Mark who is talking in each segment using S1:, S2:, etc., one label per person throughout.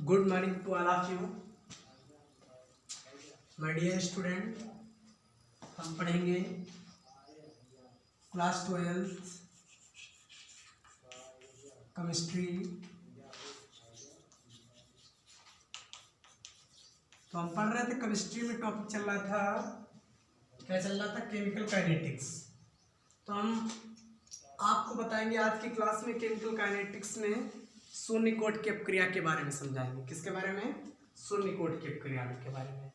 S1: Good morning to all of you, my dear student। हम पढ़ेंगे class 12 chemistry. तो हम पढ़ रहे थे केमिस्ट्री में, टॉपिक चल रहा था, क्या चल रहा था? Chemical kinetics. तो हम आपको बताएंगे आज की क्लास में केमिकल काइनेटिक्स में शून्यकोट की अपक्रिया के बारे में समझाएंगे। किसके बारे में? शून्यकोट की अपक्रिया के बारे में।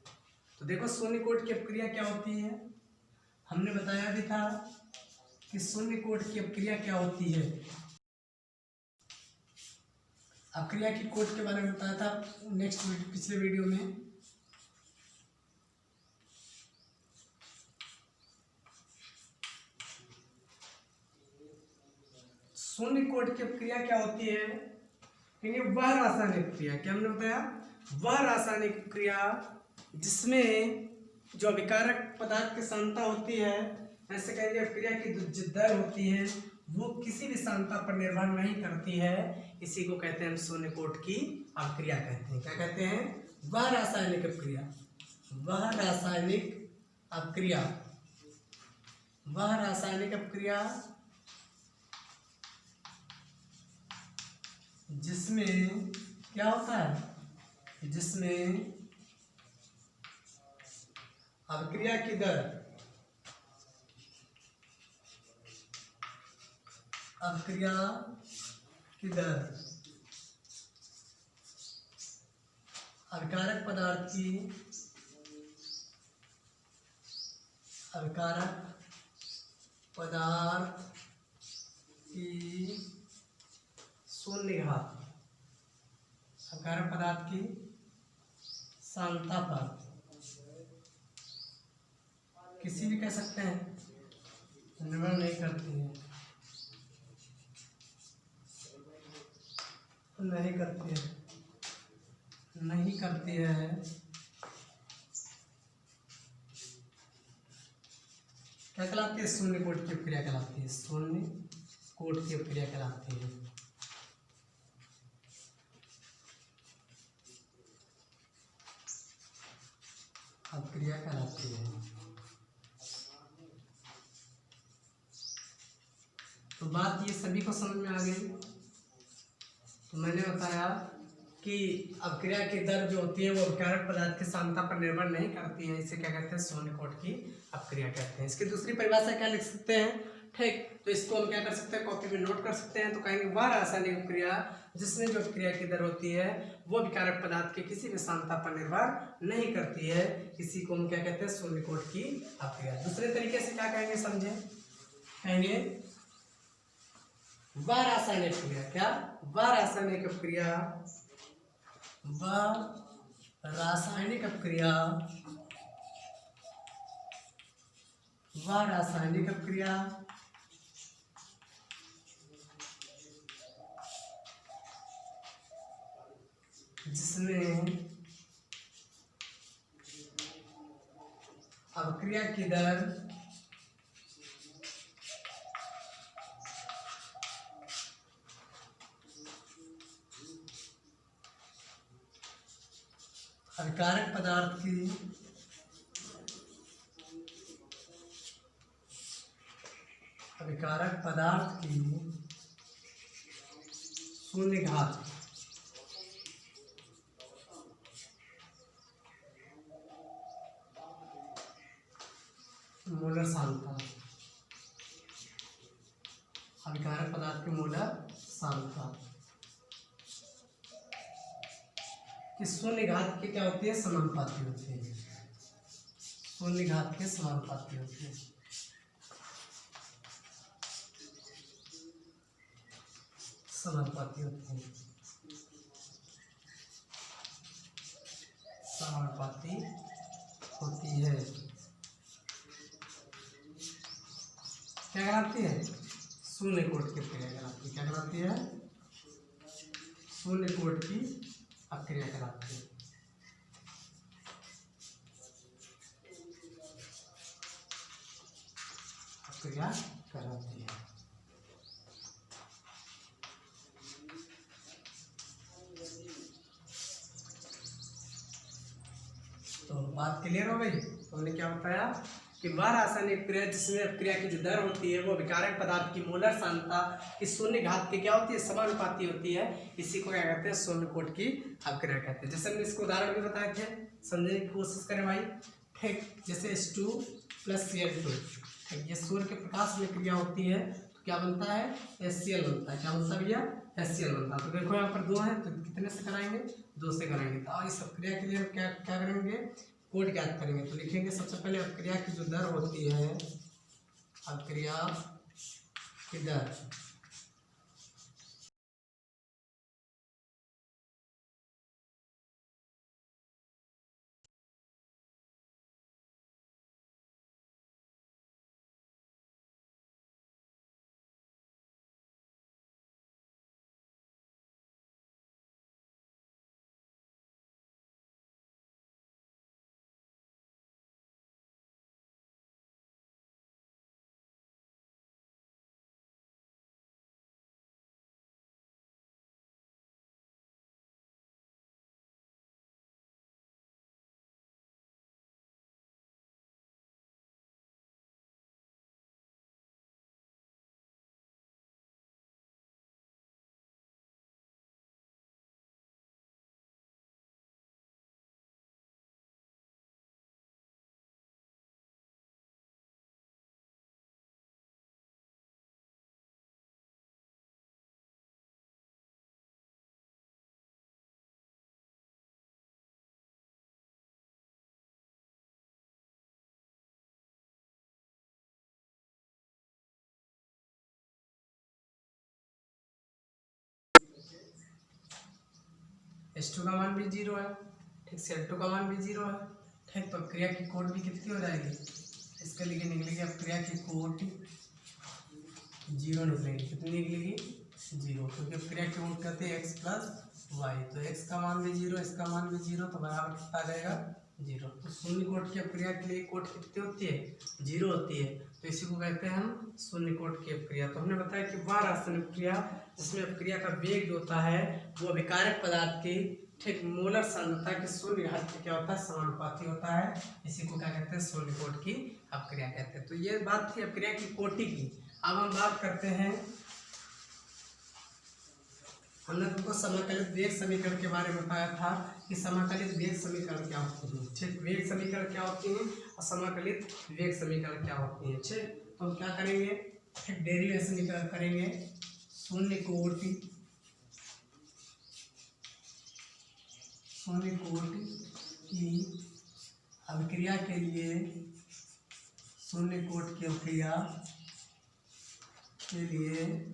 S1: तो देखो शून्यकोट की अपक्रिया क्या होती है। हमने बताया भी था कि शून्यकोट की अपक्रिया क्या होती है। अपक्रिया की कोट के बारे में बताया था पिछले वीडियो में। शून्यकोट की अपक्रिया क्या होती है? क्योंकि वह रासायनिक क्रिया, क्या हमने बताया? वह रासायनिक क्रिया जिसमें जो अभिकारक पदार्थ की सांद्रता होती है, ऐसे कहेंगे अपक्रिया की जो दर होती है वो किसी भी सांद्रता पर निर्भर नहीं करती है। इसी को कहते हैं हम शून्यकोट की अपक्रिया कहते हैं। क्या कहते हैं? वह रासायनिक अपक्रिया, वह रासायनिक अपक्रिया, वह रासायनिक अपक्रिया जिसमें क्या होता है? जिसमें अपक्रिया की दर, अपक्रिया की दर अभिकारक पदार्थ की, अभिकारक पदार्थ की शून्य घात, अभिकारक पदार्थ की सांद्रता पर किसी भी कह सकते हैं निर्भर नहीं करती है, नहीं करती है, नहीं करती है। क्या कहलाती है? शून्यकोट की अपक्रिया कहलाती है। शून्यकोट की अपक्रिया कहलाती है। अपक्रिया कहलाती है। तो बात ये सभी को समझ में आ गई। तो मैंने बताया कि अपक्रिया की दर जो होती है वो अभिकारक पदार्थ की सांद्रता पर निर्भर नहीं करती है। इसे क्या कहते हैं? शून्यकोट की अपक्रिया कहते हैं। इसकी दूसरी परिभाषा क्या लिख सकते हैं? ठीक, तो इसको हम क्या कर सकते हैं? कॉपी में नोट कर सकते हैं। तो कहेंगे वह रासायनिक अपक्रिया जिसमें जो अपक्रिया की दर होती है वो अभिकारक पदार्थ के किसी भी सांद्रता पर निर्भर नहीं करती है। इसी को हम क्या कहते हैं? शून्यकोट की अपक्रिया। दूसरे तरीके से क्या कहेंगे समझे? कहेंगे वह रासायनिक क्रिया, क्या? वह रासायनिक अपक्रिया, वह रासायनिक अपक्रिया, वह रासायनिक अपक्रिया जिसमें अपक्रिया की दर अभिकारक पदार्थ की शून्य घात मोलर सांद्रता, अभिकारक पदार्थ की मोलर सांद्रता कि शून्य घात के क्या होती है? समानुपाती होती है। शून्य घात के समानुपाती होती है। समानुपाती होती है, समानुपाती होती है। क्या कहलाती है? शून्यकोट की अपक्रिया कहलाती है। क्या कहलाती है? शून्यकोट की अपक्रिया कहलाती है। अपक्रिया कहलाती है। बात क्लियर हो गई। तो हमने क्या बताया कि वह रासायनिक क्रिया जिसमें अपक्रिया की जो दर होती है वो विकारक पदार्थ की मोलर सांद्रता की शून्य घात की क्या होती है, समानुपाती होती है। इसी को क्या कहते हैं, शून्य कोट की अपक्रिया कहते हैं। जैसे हमने इसको उदाहरण भी बताए थे, समझने की कोशिश करें भाई। ठीक, जैसे H2 + Cl2, ठीक, ये सूर्य के प्रकाश में क्रिया होती है तो क्या बनता है, HCl बनता है। क्या बनता है भैया, HCl बनता है। तो देखो यहाँ पर 2 है तो कितने से कराएंगे, 2 से कराएंगे। तो इस अपक्रिया के लिए हम क्या क्या करेंगे, कोड ज्ञात करेंगे। तो लिखेंगे सबसे पहले अपक्रिया की जो दर होती है, अपक्रिया की दर, H2 का मान भी 0 है, ठीक, Cl2 का मान भी 0 है, ठीक। तो अपक्रिया की कोट भी कितनी हो जाएगी, इसके लिए निकलेगी अपक्रिया की कोट 0 निकलेगी। कितनी निकलेगी, 0, क्योंकि अपक्रिया की कोट कहते हैं x + y। तो x का मान भी 0, इसका मान भी 0, तो बराबर कितना आ जाएगा, 0। तो शून्य कोट की अपक्रिया के लिए कोट कितनी होती है, 0 होती है। तो इसी को कहते हैं हम शून्य कोट की अपक्रिया। तो हमने बताया कि वह रासायनिक क्रिया जिसमें अपक्रिया का वेग जो होता है वो विकारक पदार्थ की, ठीक, मोलर सांद्रता की शून्य घात से क्या होता है, समानुपाती होता है। इसी को क्या कहते हैं, शून्य कोट की अपक्रिया कहते हैं। तो ये बात थी अपक्रिया की कोटि की। अब हम बात करते हैं, हमने तुमको समाकलित वेग समीकरण के बारे में बताया था कि समाकलित वेग समीकरण क्या होती है, ठीक। वेग समीकरण क्या होती है और समाकलित वेग समीकरण क्या होती है, ठीक। तो हम क्या करेंगे, एक डेरिवेशन करेंगे शून्य कोट की अभिक्रिया के लिए, शून्य कोट की अभिक्रिया के लिए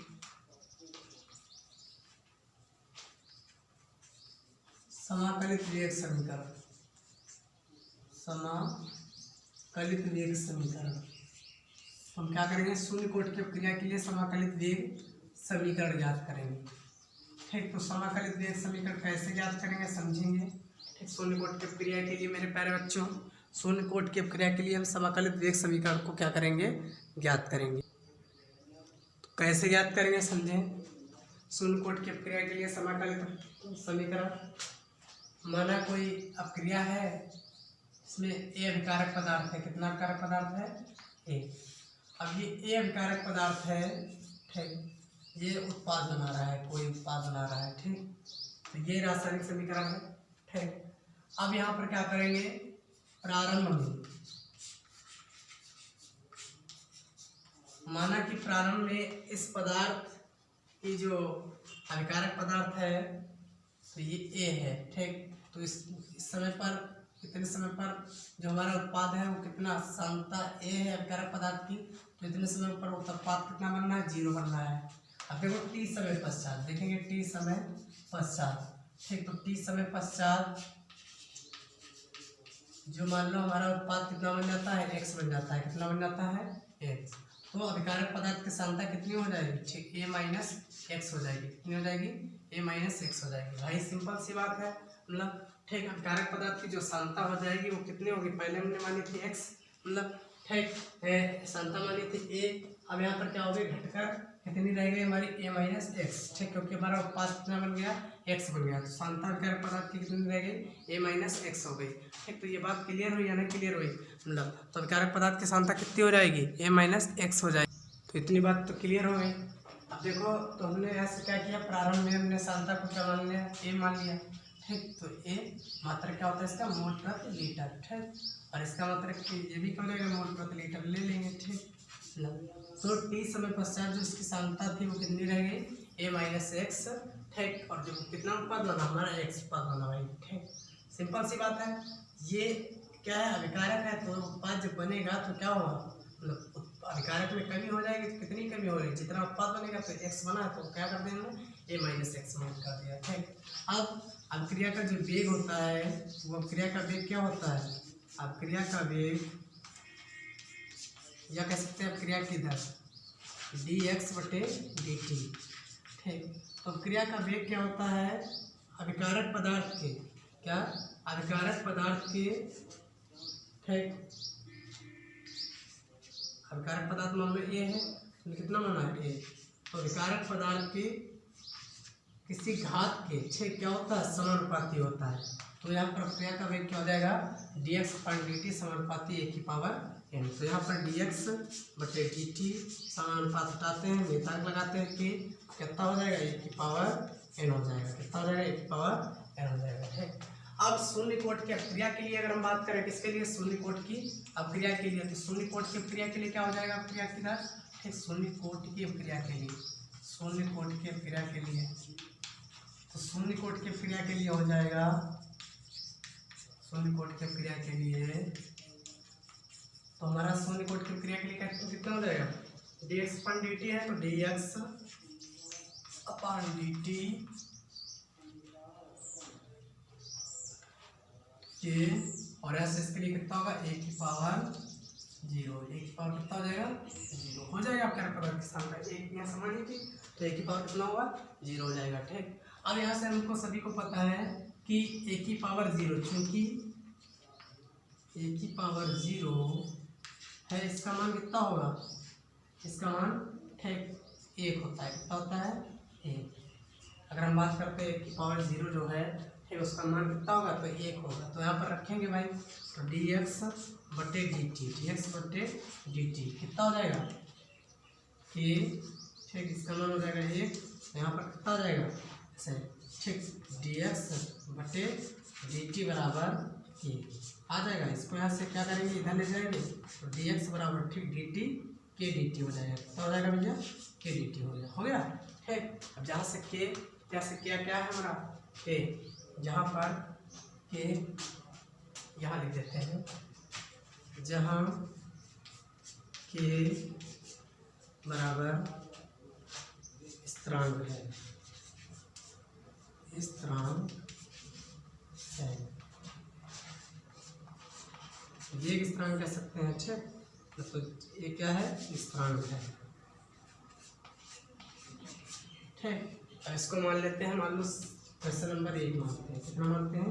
S1: समाकलित वेग समीकरण, समाकलित वेग समीकरण। हम क्या करेंगे, शून्य कोट की अभिक्रिया के लिए समाकलित वेग समीकरण ज्ञात करेंगे, ठीक। तो समाकलित वेग समीकरण कैसे ज्ञात करेंगे समझेंगे, ठीक। शून्य कोट की अभिक्रिया के लिए मेरे प्यारे बच्चों, शून्य कोट की अभिक्रिया के लिए हम समाकलित वेग समीकरण को क्या करेंगे, ज्ञात करेंगे। तो कैसे ज्ञात करेंगे समझें। शून्य कोट की अभिक्रिया के लिए समाकलित समीकरण, माना कोई अपक्रिया है इसमें ए अभिकारक पदार्थ है। कितना अभिकारक पदार्थ है, ए। अब ये ए अभिकारक पदार्थ है, ठीक, ये उत्पाद बना रहा है, कोई उत्पाद बना रहा है, ठीक। तो ये रासायनिक समीकरण है, ठीक। अब यहाँ पर क्या करेंगे, प्रारंभ में, माना कि प्रारंभ में इस पदार्थ की जो अभिकारक पदार्थ है तो ये ए है, ठीक। तो इस समय पर, कितने समय पर जो हमारा उत्पाद है वो कितना, सांद्रता ए है अभिकारक पदार्थ की, तो इतने समय पर उत्पाद कितना बनना है, 0 बनना है। अब देखो टी समय पश्चात, देखेंगे टी समय पश्चात, ठीक। तो टी समय पश्चात जो मान लो हमारा उत्पाद कितना बन जाता है, x बन जाता है। कितना बन जाता है, x। तो अभिकारक पदार्थ की सांद्रता कितनी हो जाएगी, ठीक, a - x हो जाएगी। कितनी हो जाएगी, a - x हो जाएगी। भाई सिंपल सी बात है, मतलब ठीक। अभिकारक पदार्थ की जो सांद्रता हो जाएगी वो कितनी होगी, पहले हमने मानी थी x, मतलब ठीक, सांद्रता मानी थी a। अब यहाँ पर क्या होगी, घटकर कितनी रह गई हमारी a माइनस एक्स, ठीक, क्योंकि हमारा उत्पाद कितना बन गया, x बन गया, तो सांता अभिकारक पदार्थ की कितनी रह गई, a माइनस एक्स हो गई, ठीक। तो ये बात क्लियर हुई या नहीं क्लियर हुई, मतलब तो अभिकारक पदार्थ की सांता कितनी हो जाएगी, a माइनस एक्स हो जाएगी। तो इतनी बात तो क्लियर हो गई। अब देखो तो हमने यहाँ से क्या किया, प्रारंभ में हमने सांता को क्या मान लिया, a मान लिया, ठीक। तो a मात्रक क्या होता है इसका, मोल प्रति लीटर, ठीक। और इसका मात्रक ये भी क्या हो जाएगा, मोल प्रति लीटर ले लेंगे, ठीक। तो t समय पश्चात जो इसकी सांता थी वो कितनी रह गई, a माइनस एक्स, ठीक। और जो कितना उत्पाद बना, हमारा x उत्पाद बना भाई, ठीक। सिंपल सी बात है, ये क्या है, अभिकारक है, तो उत्पाद जब बनेगा तो क्या होगा, मतलब अभिकारक में कमी हो जाएगी, तो कितनी कमी हो रही है, जितना उत्पाद बनेगा तो x बना है, तो क्या कर देंगे, a माइनस एक्स मान कर दिया, ठीक। अब अभिक्रिया का जो वेग होता है, वो अभिक्रिया का वेग क्या होता है, अभिक्रिया का वेग या कह सकते हैं अभिक्रिया की दर dx/dt, ठीक। तो अभिक्रिया का वेग क्या होता है, अभिकारक पदार्थ के, क्या, अभिकारक पदार्थ के, ठीक, अभिकारक पदार्थ मान लो ए है, तो कितना माना है ए, तो अभिकारक पदार्थ के किसी घात के, ठीक, क्या होता है, समानुपाती होता है। तो यहाँ पर क्रिया का वेग क्या हो जाएगा, dx/dt समानुपाती a की पावर n। तो यहाँ पर dx/dt समानुपात हटाते हैं, नियतांक लगाते हैं कि कितना हो जाएगा, a की पावर n हो जाएगा, कितना हो जाएगा, a की पावर n हो जाएगा, ठीक। अब शून्य कोट की अपक्रिया के लिए अगर हम बात करें, किसके लिए, शून्य कोट की अपक्रिया के लिए, तो शून्य कोट की अपक्रिया के लिए क्या हो जाएगा, अपक्रिया की दर, ठीक, शून्य कोट की अपक्रिया के लिए, शून्य कोट की अपक्रिया के लिए, तो शून्य कोट की अपक्रिया के लिए हो जाएगा, शून्य कोट की अपक्रिया के लिए, तो हमारा शून्य कोट की अपक्रिया के लिए कितना हो जाएगा, dx/dt है, तो dx/dt के, और ऐसे इसके लिए कितना होगा, a की पावर 0, a की पावर कितना हो जाएगा, 0 हो जाएगा। आपका पदार्थ की सांता एक यहाँ समान ही थी, तो a की पावर कितना होगा, 0 हो जाएगा, ठीक। अब यहाँ से हमको सभी को पता है कि a की पावर 0, चूंकि a की पावर 0 है, इसका मान कितना होगा, इसका मान, ठीक, 1 होता है, कितना होता है, 1। अगर हम बात करते हैं a की पावर 0 जो है, ठीक, उसका मान कितना होगा, तो 1 होगा। तो यहाँ पर रखेंगे भाई, तो dx/dt कितना हो जाएगा, कि, ठीक, इसका मान हो जाएगा 1, यहाँ पर कितना हो जाएगा, ऐसे, ठीक, dx/dt बराबर 1 आ जाएगा। इसको यहाँ से क्या करेंगे, इधर ले जाएंगे, तो dx बराबर, ठीक, dt के dt हो जाएगा, कितना हो जाएगा भैया, के dt हो गया, ठीक। अब जहाँ से के, क्या से क्या क्या है हमारा, के, जहाँ पर के यहाँ लिख देते हैं, जहाँ के बराबर स्थिरांक है, स्थिरांक है, ये एक स्थिरांक कह सकते हैं, ठीक। तो ये क्या है, स्थिरांक है, ठीक। अब इसको मान लेते हैं, मान लो क्वेश्चन नंबर 1 मानते हैं, कितना मानते हैं,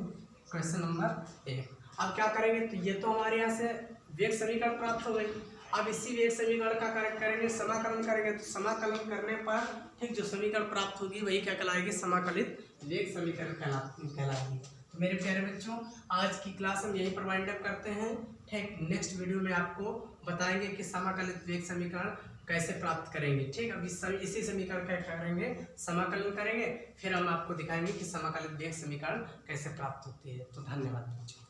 S1: क्वेश्चन नंबर 1। अब क्या करेंगे, तो ये तो हमारे यहाँ से वेग समीकरण प्राप्त हो गई। अब इसी वेग समीकरण का करेंगे, समाकलन करेंगे, तो समाकलन करने पर, ठीक, जो समीकरण प्राप्त होगी वही क्या कहलाएगी, समाकलित वेग समीकरण कहलाएगी। तो मेरे प्यारे बच्चों, आज की क्लास हम यहीं पर वाइंड अप करते हैं, ठीक। नेक्स्ट वीडियो में आपको बताएंगे कि समाकलित वेग समीकरण कैसे प्राप्त करेंगे, ठीक। अब इसी समीकरण का करेंगे, समाकलन करेंगे, फिर हम आपको दिखाएंगे कि समाकलित वेग समीकरण कैसे प्राप्त होती है। तो धन्यवाद बच्चों।